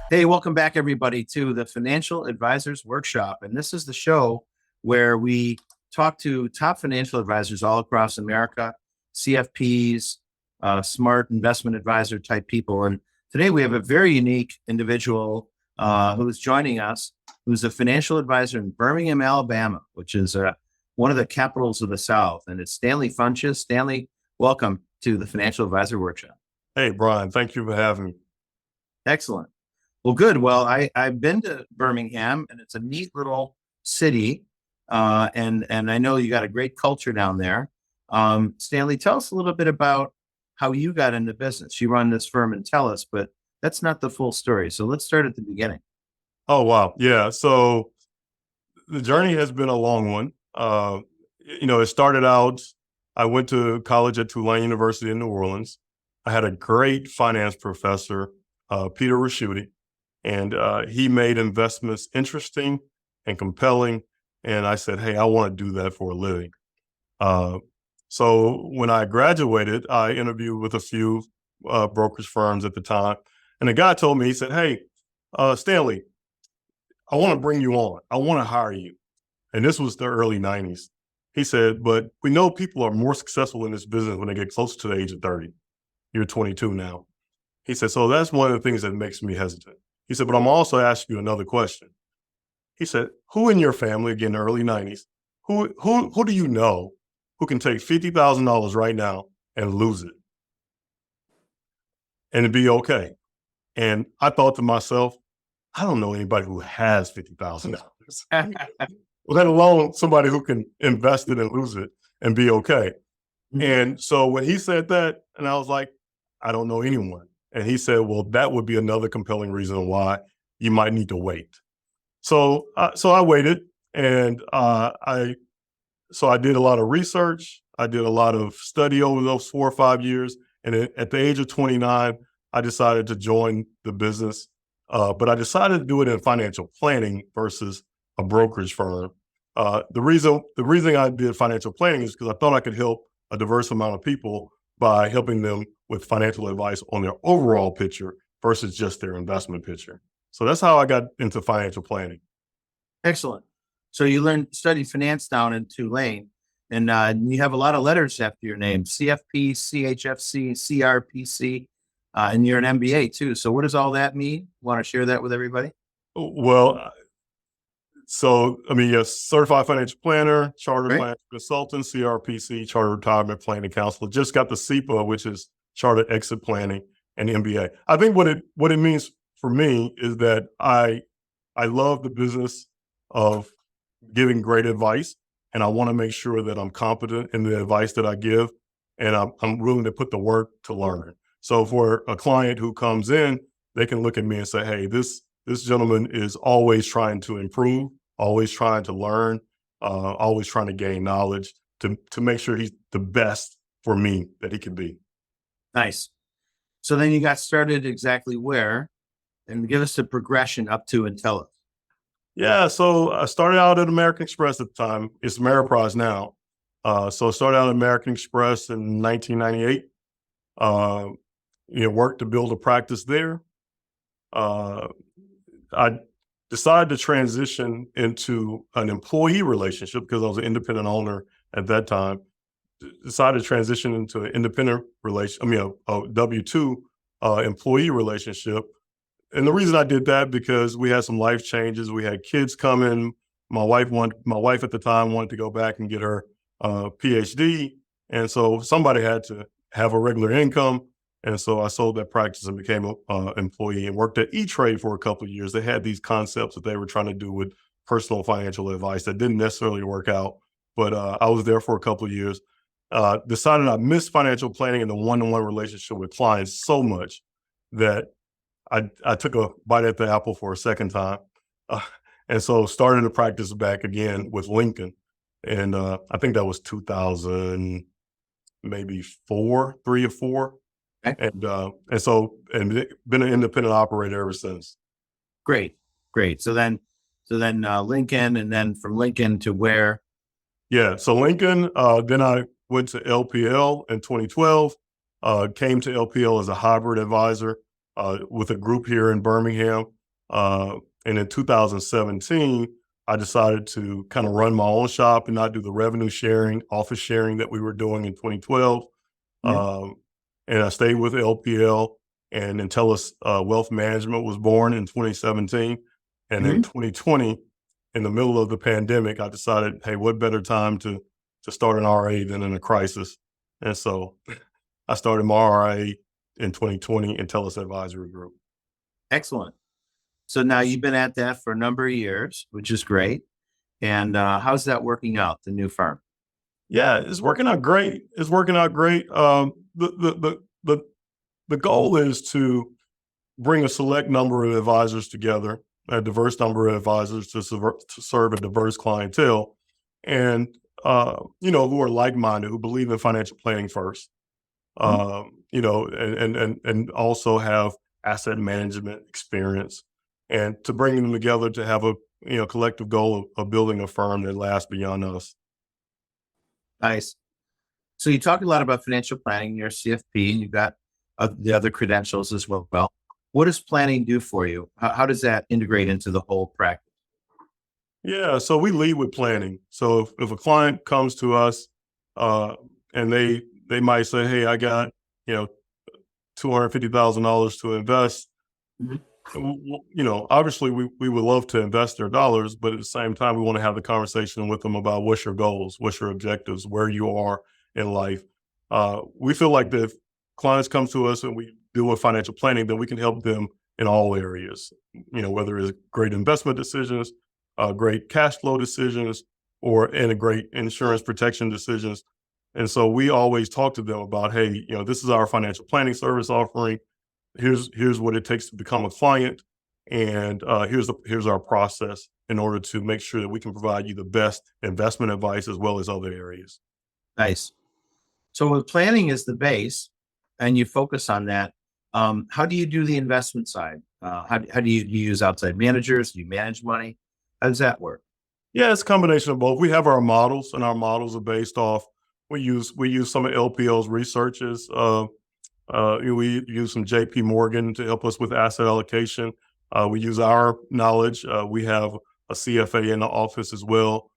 Hey, welcome back, everybody, to the Financial Advisors Workshop. And this is the show where we talk to top financial advisors all across America, CFPs, smart investment advisor type people. And today we have a very unique individual who's joining us, who's a financial advisor in Birmingham, Alabama, which is one of the capitals of the South. And it's Stanley Funches. Stanley, welcome to the Financial Advisor Workshop. Hey, Brian, thank you for having me. Excellent. Well, good. Well, I've been to Birmingham, and it's a neat little city, and I know you got a great culture down there. Stanley, tell us a little bit about how you got into business. You run this firm INTELUS, but that's not the full story. So let's start at the beginning. Oh, wow. Yeah. So the journey has been a long one. It started out, I went to college at Tulane University in New Orleans. I had a great finance professor, Peter Raschuti, and he made investments interesting and compelling. And I said, hey, I want to do that for a living. So when I graduated, I interviewed with a few brokerage firms at the time. And the guy told me, he said, hey, Stanley, I want to bring you on. I want to hire you. And this was the early 90s. He said, but we know people are more successful in this business when they get close to the age of 30. You're 22 now. He said, so that's one of the things that makes me hesitant. He said, but I'm also asking you another question. He said, who in your family, again, the early 90s, who do you know who can take $50,000 right now and lose it and it'd be okay? And I thought to myself, I don't know anybody who has $50,000, let alone somebody who can invest it and lose it and be okay. Mm-hmm. And so when he said that, and I was like, I don't know anyone. And he said, well, that would be another compelling reason why you might need to wait. So I waited, and I did a lot of research. I did a lot of study over those 4 or 5 years. And at the age of 29, I decided to join the business. But I decided to do it in financial planning versus a brokerage firm. The reason I did financial planning is because I thought I could help a diverse amount of people by helping them with financial advice on their overall picture versus just their investment picture. So that's how I got into financial planning. Excellent. So you studied finance down in Tulane, and you have a lot of letters after your name: CFP, CHFC, CRPC, and you're an MBA too. So what does all that mean? Want to share that with everybody? Well, yes, certified financial planner, chartered Great. financial consultant, CRPC, chartered retirement planning counselor. Just got the CEPA, which is chartered exit planning, and MBA. I think what it means for me is that I love the business of giving great advice, and I want to make sure that I'm competent in the advice that I give, and I'm willing to put the work to learn. So for a client who comes in, they can look at me and say, hey, this gentleman is always trying to improve, always trying to learn, always trying to gain knowledge to make sure he's the best for me that he can be. Nice. So then you got started exactly where, and give us the progression up to INTELUS. Yeah, so I started out at American Express at the time. It's Ameriprise now. So I started out at American Express in 1998. Worked to build a practice there. I decided to transition into an employee relationship because I was an independent owner at that time. Decided to transition into an independent a W-2 employee relationship. And the reason I did that because we had some life changes. We had kids coming. My wife at the time wanted to go back and get her PhD. And so somebody had to have a regular income. And so I sold that practice and became an employee and worked at E-Trade for a couple of years. They had these concepts that they were trying to do with personal financial advice that didn't necessarily work out. But I was there for a couple of years. Decided I missed financial planning and the one-on-one relationship with clients so much that I took a bite at the apple for a second time. And so started to practice back again with Lincoln. And I think that was 2000, maybe 3 or 4. Okay. And been an independent operator ever since. Great. So then Lincoln, and then from Lincoln to where? Yeah. So Lincoln, then I went to LPL in 2012, came to LPL as a hybrid advisor with a group here in Birmingham. And in 2017, I decided to kind of run my own shop and not do the revenue sharing, office sharing that we were doing in 2012. Mhm. And I stayed with LPL, and INTELUS Wealth Management was born in 2017. And in Mhm. 2020, in the middle of the pandemic, I decided, hey, what better time to start an RA than in a crisis? And so I started my RA in 2020, INTELUS Advisory Group. Excellent. So now you've been at that for a number of years, which is great. And how's that working out, the new firm? Yeah, it's working out great. It's working out great. The goal is to bring a select number of advisors together, a diverse number of advisors to serve a diverse clientele, and who are like-minded, who believe in financial planning first. Mhm. And also have asset management experience, and to bring them together to have a collective goal of building a firm that lasts beyond us. Nice. So you talk a lot about financial planning. You're a CFP, and you've got the other credentials as well. What does planning do for you? How does that integrate into the whole practice? Yeah, so we lead with planning. So if a client comes to us, uh, and they might say, "Hey, I got $250,000 to invest." Mhm. Obviously we would love to invest their dollars, but at the same time, we want to have the conversation with them about what's your goals, what's your objectives, where you are in life. We feel like that if clients come to us and we do a financial planning, then we can help them in all areas, whether it's great investment decisions, great cash flow decisions, and great insurance protection decisions. And so we always talk to them about, hey, this is our financial planning service offering. Here's what it takes to become a client, and here's our process in order to make sure that we can provide you the best investment advice as well as other areas. Nice. So when planning is the base, and you focus on that, how do you do the investment side? How do you use outside managers? Do you manage money? How does that work? Yeah, it's a combination of both. We have our models, and our models are based off. We use some of LPL's researches. We use some JP Morgan to help us with asset allocation. We use our knowledge. We have a CFA in the office as well.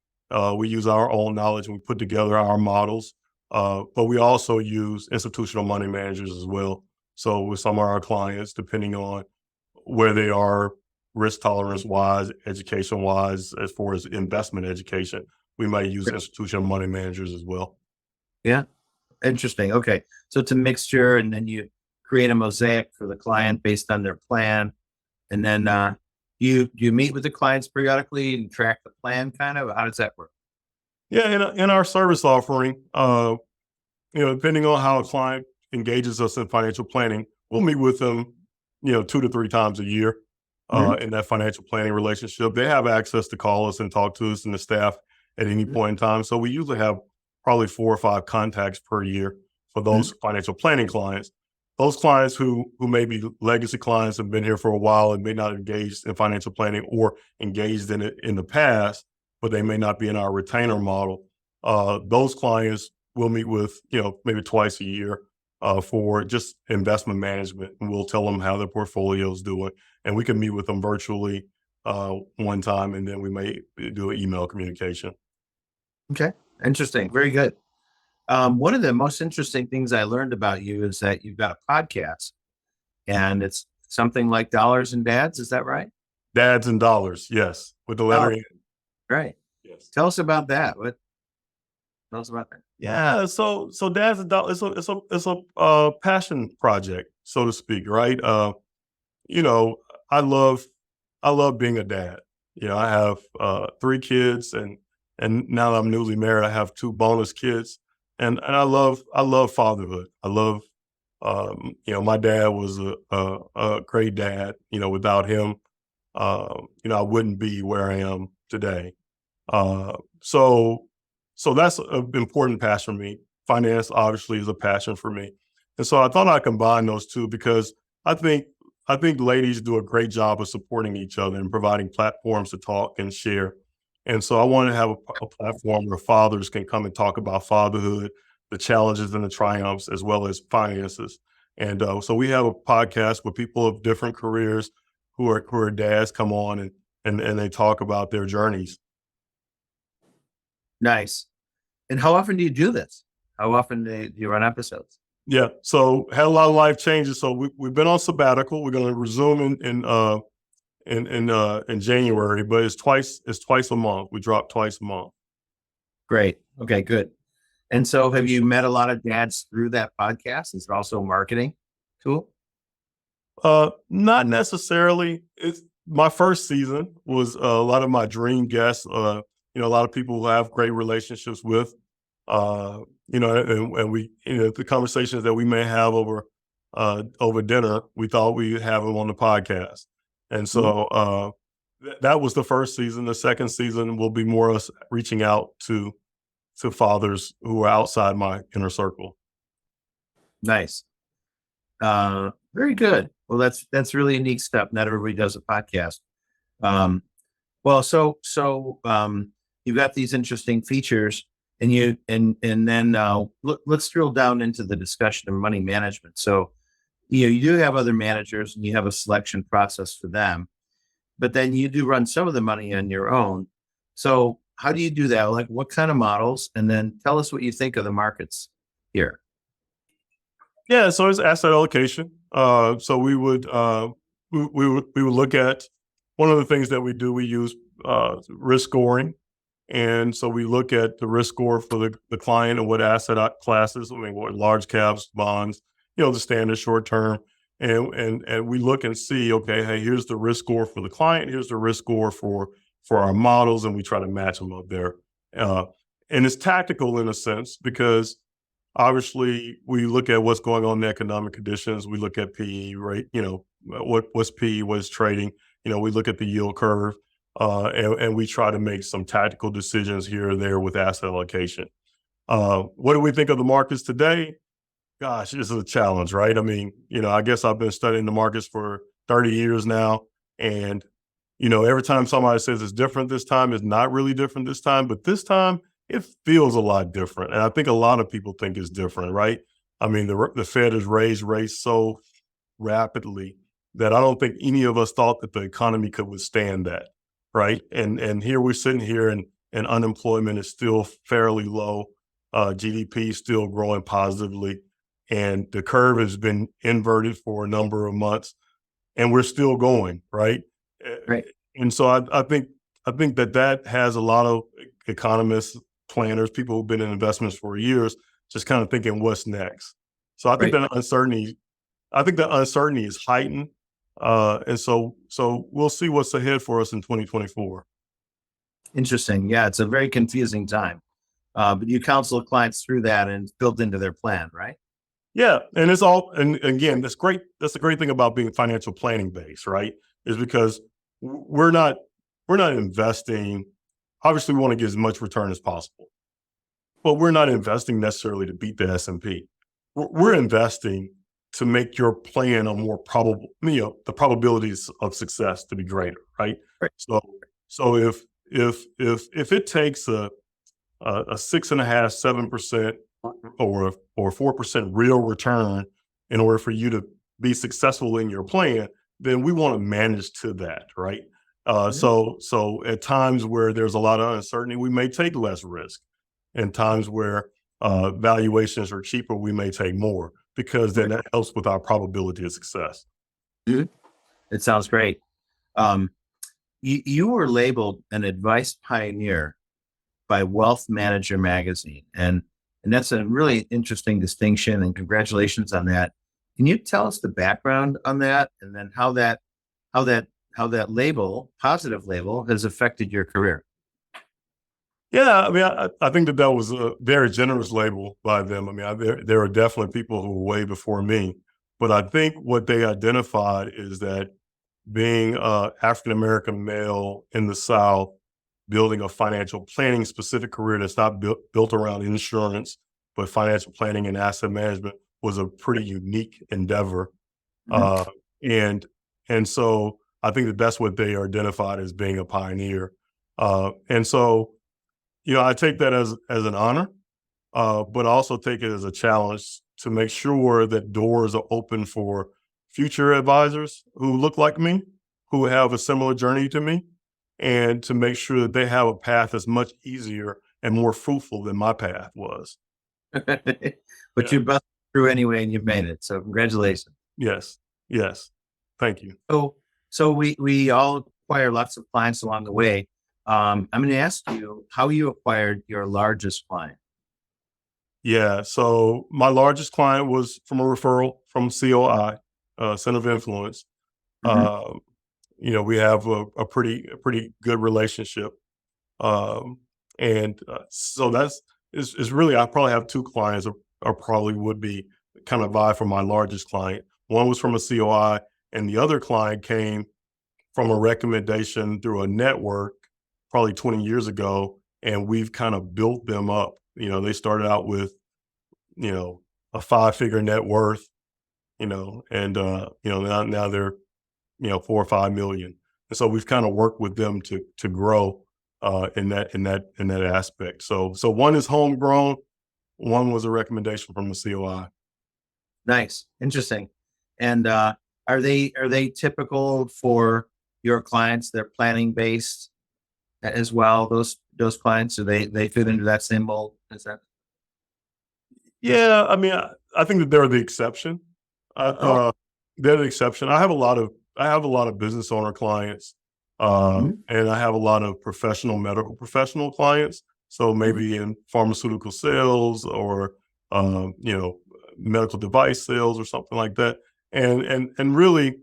We use our own knowledge and we put together our models. But we also use institutional money managers as well. So with some of our clients, depending on where they are risk tolerance wise, education wise, as far as investment education, we might use institutional money managers as well. Yeah. Interesting. Okay. So it's a mixture, and then you create a mosaic for the client based on their plan. And then you meet with the clients periodically and track the plan kind of. How does that work? Yeah, in our service offering, depending on how a client engages us in financial planning, we'll meet with them, 2 to 3 times a year Mhm. in that financial planning relationship. They have access to call us and talk to us and the staff at any Mhm. point in time. So we usually have probably 4 or 5 contacts per year for Mhm. those financial planning clients. Those clients who may be legacy clients and been here for a while and may not engaged in financial planning or engaged in it in the past, but they may not be in our retainer model. Those clients we'll meet with, maybe twice a year for just investment management. And we'll tell them how their portfolio is doing. And we can meet with them virtually one time, and then we may do an email communication. Okay. Interesting. Very good. One of the most interesting things I learned about you is that you've got a podcast, and it's something like Dollars and Dads. Is that right? Dads and dollars, yes, with the Oh, letter N. right. Yes. Tell us about that. Tell us about that. Yeah, so dads and dollars, it's a passion project, so to speak, right? You know, I love I love being a dad. I have 3 kids, and now that I'm newly married, I have 2 bonus kids, and I love fatherhood. I love my dad was a great dad. Without him, I wouldn't be where I am today. Uh, so so that's an important passion for me. Finance obviously is a passion for me, and so I thought I'd combine those two because I think I think ladies do a great job of supporting each other and providing platforms to talk and share. And so I want to have a platform where fathers can come and talk about fatherhood, the challenges and the triumphs, as well as finances. And so we have a podcast with people of different careers who are dads come on and they talk about their journeys. Nice. And how often do you do this? How often do you run episodes? Yeah. So had a lot of life changes. So we've been on sabbatical. We're going to resume in January, but it's twice a month. We drop twice a month. Great. Okay, good. And so have you met a lot of dads through that podcast? Is it also a marketing tool? Not necessarily. It's my first season was a lot of my dream guests. A lot of people who have great relationships with. And we, the conversations that we may have over dinner, we thought we'd have them on the podcast. And so that was the first season. The second season will be more us reaching out to fathers who are outside my inner circle. Nice. Very good. Well, that's really a neat stuff. Not everybody does a podcast. You've got these interesting features, and then let's drill down into the discussion of money management. So, you do have other managers, and you have a selection process for them, but then you do run some of the money on your own. So, how do you do that? Like, what kind of models? And then tell us what you think of the markets here. Yeah, so it's asset allocation. So we would look at one of the things that we do. We use risk scoring, and so we look at the risk score for the client and what asset classes. I mean, what large caps, bonds, the standard short term, and we look and see. Okay, hey, here's the risk score for the client. Here's the risk score for our models, and we try to match them up there. And it's tactical in a sense because obviously, we look at what's going on in the economic conditions. We look at PE, right? What's PE, what's trading. We look at the yield curve, and we try to make some tactical decisions here or there with asset allocation. What do we think of the markets today? Gosh, this is a challenge, right? I mean, I guess I've been studying the markets for 30 years now, and every time somebody says it's different this time, it's not really different this time, but this time it feels a lot different. And I think a lot of people think it's different, right? I mean, the Fed has raised rates so rapidly that I don't think any of us thought that the economy could withstand that, right? And here we're sitting here and unemployment is still fairly low. GDP is still growing positively. And the curve has been inverted for a number of months and we're still going, right? Right. And so I think that has a lot of economists, planners, people who've been in investments for years, just kind of thinking what's next. So I think that uncertainty is heightened. And so we'll see what's ahead for us in 2024. Interesting. Yeah, it's a very confusing time. But you counsel clients through that and it's built into their plan, right? Yeah. And it's all, and again, that's great. That's the great thing about being financial planning based, right? Is because we're not investing. Obviously, we want to get as much return as possible, but we're not investing necessarily to beat the S&P. We're investing to make your plan a more probable, the probabilities of success to be greater, right? Right. So if it takes a 6.5%, 7% or 4% real return in order for you to be successful in your plan, then we want to manage to that, right? So at times where there's a lot of uncertainty, we may take less risk. And times where valuations are cheaper, we may take more because then that helps with our probability of success. It sounds great. You were labeled an advice pioneer by Wealth Manager magazine, and that's a really interesting distinction. And congratulations on that. Can you tell us the background on that, and then how that label, positive label, has affected your career? Yeah, I mean, I think that was a very generous label by them. I mean, there are definitely people who were way before me, but I think what they identified is that being an African-American male in the South, building a financial planning specific career that's not built around insurance, but financial planning and asset management was a pretty unique endeavor. And so I think that's what they are identified as being a pioneer. And so, I take that as an honor, but also take it as a challenge to make sure that doors are open for future advisors who look like me, who have a similar journey to me, and to make sure that they have a path that's much easier and more fruitful than my path was. But Yeah. you busted through anyway and you made it. So congratulations. Yes. Yes. Thank you. So we all acquire lots of clients along the way. I'm going to ask you how you acquired your largest client. Yeah. So my largest client was from a referral from COI, Center of Influence. Mhm. Uh, we have a pretty good relationship. And so is really, I probably have two clients, or probably would be kind of vie for my largest client. One was from a COI, and the other client came from a recommendation through a network probably 20 years ago. And we've kind of built them up. They started out with, a 5-figure net worth, and, now they're, 4 or 5 million. And so we've kind of worked with them to grow in that aspect. So one is homegrown, one was a recommendation from the COI. Nice, interesting. And are they typical for your clients? They're planning based as well. Those clients, do they fit into that same mold? Is that Yeah, I mean, I think that they're the exception. oh? They're the exception. I have a lot of business owner clients, Mhm, and I have a lot of medical professional clients. So mhm. maybe in pharmaceutical sales, or medical device sales, or something like that. And really,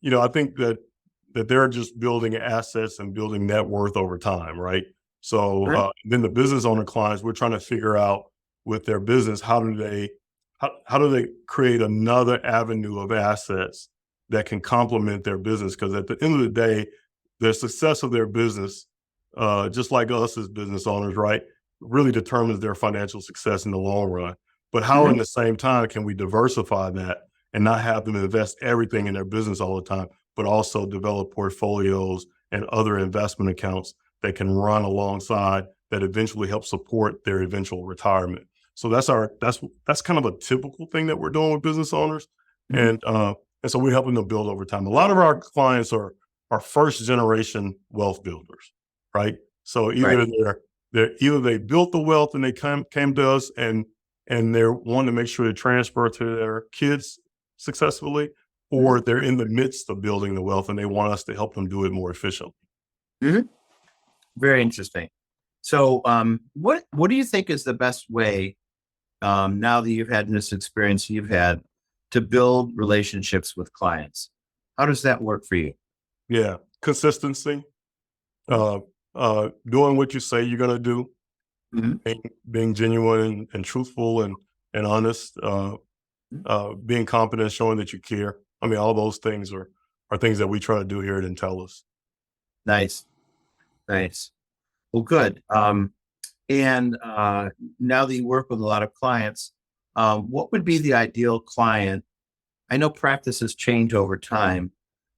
I think that they're just building assets and building net worth over time, right? So Right. then the business owner clients, we're trying to figure out with their business, how do they create another avenue of assets that can complement their business? Because at the end of the day, the success of their business, just like us as business owners, right, really determines their financial success in the long run. But how, in Mhm. the same time, can we diversify that and not have them invest everything in their business all the time, but also develop portfolios and other investment accounts that can run alongside, that eventually help support their eventual retirement? So that's kind of a typical thing that we're doing with business owners, Mhm. and so we're helping them build over time. A lot of our clients are first generation wealth builders, right? So Right. either they built the wealth and they came to us, and they're wanting to make sure they transfer to their kids successfully, Mhm. or they're in the midst of building the wealth and they want us to help them do it more efficiently. Mhm. Very interesting. So, what do you think is the best way, now that you've had this experience you've had, to build relationships with clients? How does that work for you? Yeah, consistency, uh, doing what you say you're gonna do, Mhm. being genuine and truthful and honest, Mhm. being confident, showing that you care. I mean, all those things are things that we try to do here at INTELUS. Nice, nice. Well, good. And now that you work with a lot of clients, what would be the ideal client? I know practices change over time.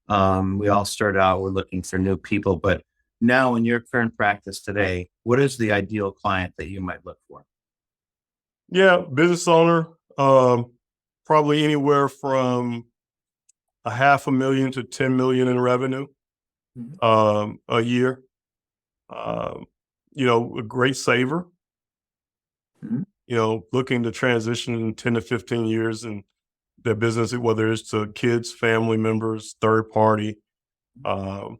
We all start out, we're looking for new people, but now in your current practice today, what is the ideal client that you might look for? Yeah, business owner, um, probably anywhere from a 500,000 to 10 million in revenue, Mhm. a year. Um, a great saver, Mhm. looking to transition in 10 to 15 years in their business, whether it's to kids, family members, third party. Um,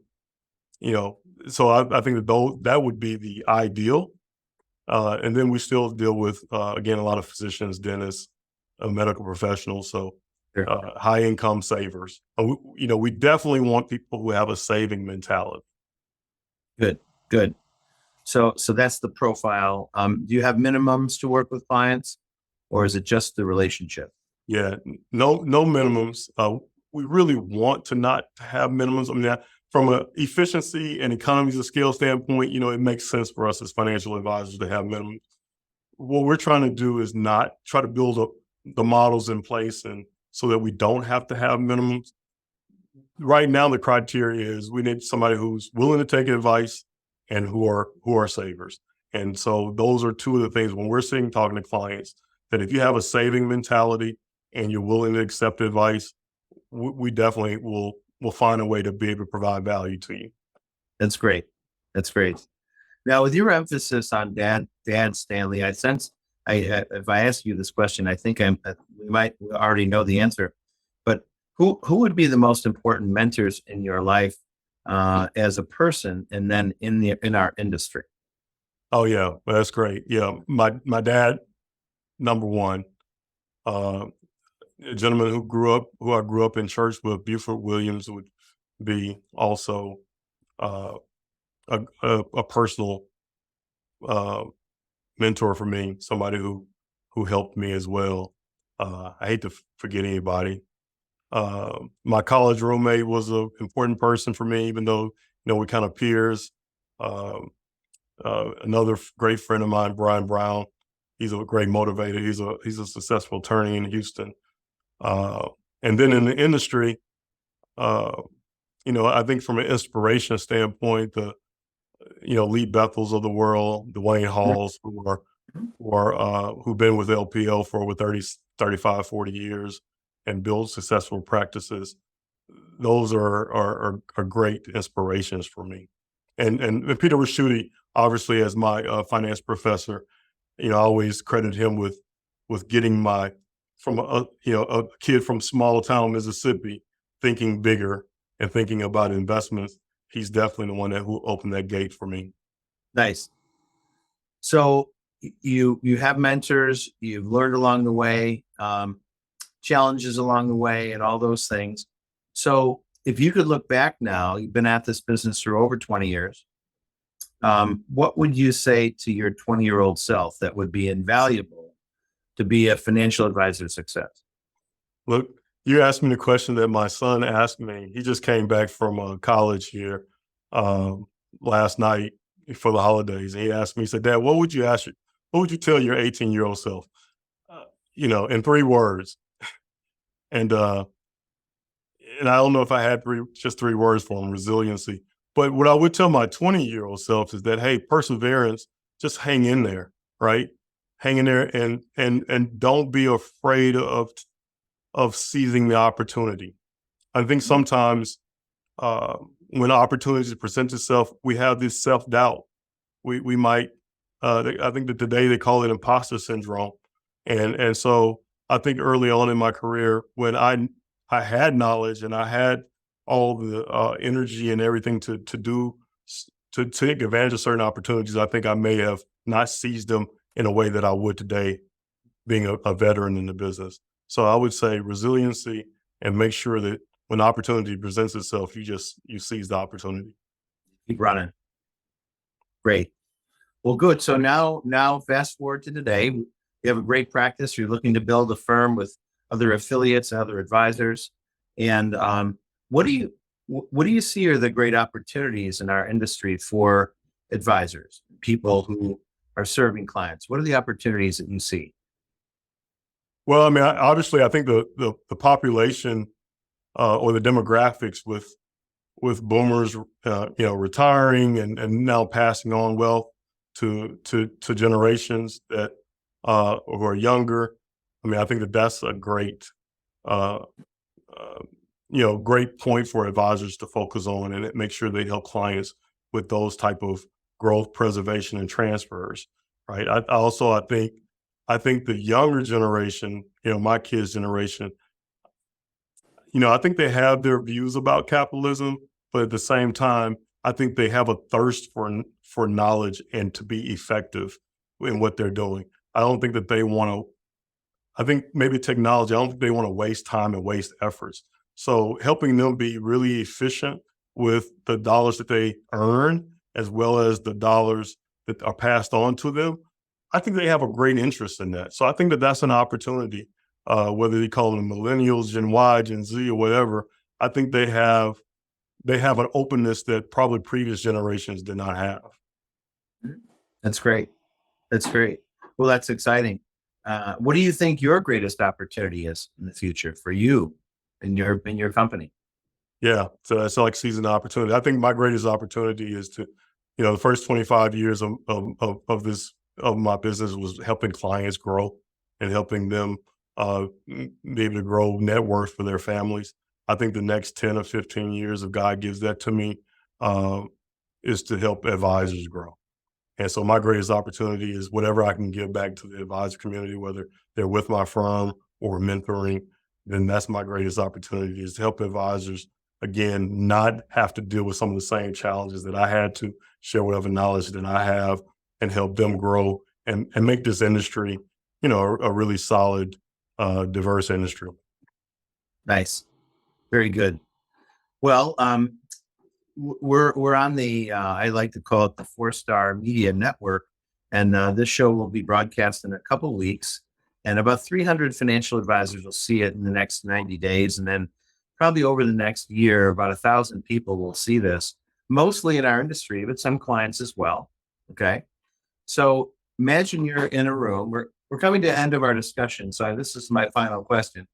you know, so I think that would be the ideal. And then we still deal with, again, a lot of physicians, dentists, medical professionals. So Sure. high income savers. We definitely want people who have a saving mentality. Good, good. So that's the profile. Do you have minimums to work with clients, or is it just the relationship? Yeah, no minimums. We really want to not have minimums. I mean, from a efficiency and economies of scale standpoint, it makes sense for us as financial advisors to have minimums. What we're trying to do is not try to build up the models in place, and so that we don't have to have minimums. Right now, the criteria is we need somebody who's willing to take advice and who are savers. And so those are two of the things when we're sitting talking to clients, that if you have a saving mentality and you're willing to accept advice, we definitely will find a way to be able to provide value to you. That's great. That's great. Now, with your emphasis on dad Stanley, I sense if I ask you this question, I think we might already know the answer. But who would be the most important mentors in your life as a person, and then in our industry? Oh yeah, well, that's great. Yeah, my dad, number one, uh, a gentleman who I grew up in church with, Buford Williams, would be also uh, a personal uh, mentor for me, somebody who helped me as well. I hate to forget anybody. My college roommate was an important person for me, even though we're kind of peers. Um, Another great friend of mine, Brian Brown. He's a great motivator. He's a successful attorney in Houston. Uh, and then in the industry, uh, I think from an inspiration standpoint, the Lee Bethels of the world, Dwayne Halls, who've been with LPL for over 30, 35, 40 years and build successful practices. Those are great inspirations for me. And Peter Raschuti, obviously, as my finance professor, I always credit him with getting from a kid from small town Mississippi thinking bigger and thinking about investments. He's definitely the one who opened that gate for me. Nice. So you have mentors, you've learned along the way, challenges along the way, and all those things. So if you could look back now, you've been at this business for over 20 years. What would you say to your 20-year-old self that would be invaluable to be a financial advisor success? Look, you asked me the question that my son asked me. He just came back from college here last night for the holidays. And he asked me, he said, Dad, what would you tell your 18-year-old self? In 3 words. And I don't know if I had just 3 words for him: resiliency. But what I would tell my 20-year-old self is that, hey, perseverance, just hang in there, right? Hang in there and don't be afraid of seizing the opportunity. I think sometimes when opportunities present itself, we have this self-doubt. We might, I think that today they call it imposter syndrome. And so I think early on in my career, when I had knowledge and I had all the energy and everything to take advantage of certain opportunities, I think I may have not seized them in a way that I would today, being a veteran in the business. So I would say resiliency, and make sure that when opportunity presents itself, you seize the opportunity. Keep running. Great. Well, good. So now fast forward to today. You have a great practice. You're looking to build a firm with other affiliates, other advisors. And what do you see are the great opportunities in our industry for advisors, people who are serving clients? What are the opportunities that you see? Well, I mean, obviously, I think the population or the demographics with boomers, retiring and now passing on wealth to generations that who are younger. I mean, I think that that's a great, uh, great point for advisors to focus on, and make sure they help clients with those type of growth, preservation, and transfers. Right. I think the younger generation, my kids' generation, I think they have their views about capitalism, but at the same time, I think they have a thirst for knowledge and to be effective in what they're doing. I don't think that they want to. I think maybe technology. I don't think they want to waste time and waste efforts. So helping them be really efficient with the dollars that they earn, as well as the dollars that are passed on to them, I think they have a great interest in that. So I think that that's an opportunity, whether they call them millennials, Gen Y, Gen Z, or whatever. I think they have an openness that probably previous generations did not have. That's great. That's great. Well, that's exciting. What do you think your greatest opportunity is in the future for you and your company? Yeah, so that's like seizing opportunity. I think my greatest opportunity is to, the first 25 years of my business was helping clients grow and helping them be able to grow net worth for their families. I think the next 10 or 15 years, if God gives that to me, is to help advisors grow. And so my greatest opportunity is whatever I can give back to the advisor community, whether they're with my firm or mentoring, then that's my greatest opportunity, is to help advisors, again, not have to deal with some of the same challenges that I had to, share whatever knowledge that I have and help them grow and make this industry, a really solid, diverse industry. Nice. Very good. Well, we're on the I like to call it the 4-Star Media Network, and this show will be broadcast in a couple weeks, and about 300 financial advisors will see it in the next 90 days, and then probably over the next year, about 1,000 people will see this, mostly in our industry, but some clients as well. Okay, so imagine you're in a room. We're coming to the end of our discussion, so this is my final question.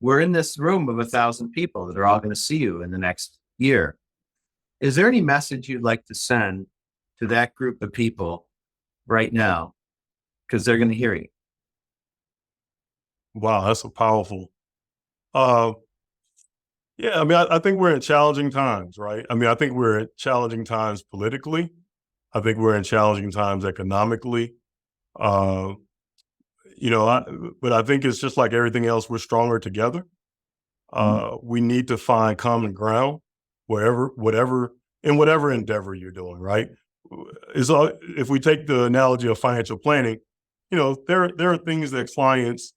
We're in this room of 1,000 people that are all going to see you in the next year. Is there any message you'd like to send to that group of people right now? Because they're going to hear you. Wow, that's a powerful. Yeah, I mean, I think we're in challenging times, right? I mean, I think we're in challenging times politically. I think we're in challenging times economically. Uh, but I think it's just like everything else, we're stronger together. We need to find common ground in whatever endeavor you're doing, right? If we take the analogy of financial planning, there are things that clients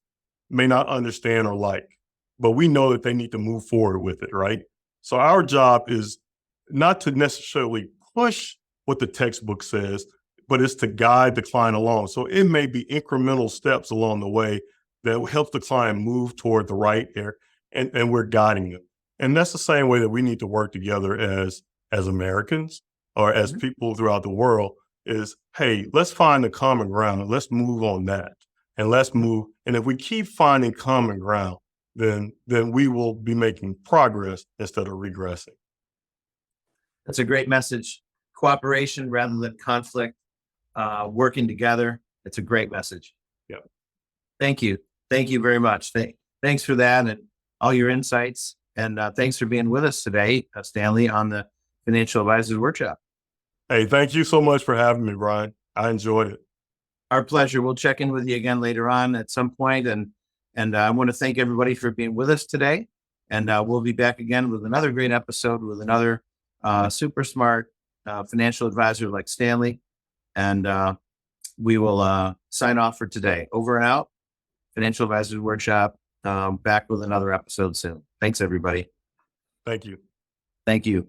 may not understand or like, but we know that they need to move forward with it, right? So our job is not to necessarily push what the textbook says, but it's to guide the client along. So it may be incremental steps along the way that will help the client move toward the right area, and we're guiding them. And that's the same way that we need to work together as Americans or as people throughout the world is, hey, let's find the common ground and let's move on that. And let's move. And if we keep finding common ground, then we will be making progress instead of regressing. That's a great message. Cooperation rather than conflict, working together. It's a great message. Yeah. Thank you. Thank you very much. Thanks for that and all your insights. And thanks for being with us today, Stanley, on the Financial Advisors Workshop. Hey, thank you so much for having me, Brian. I enjoyed it. Our pleasure. We'll check in with you again later on at some point. And I want to thank everybody for being with us today. And we'll be back again with another great episode with another super smart financial advisor like Stanley. And we will sign off for today. Over and out. Financial Advisors Workshop. Back with another episode soon. Thanks, everybody. Thank you. Thank you.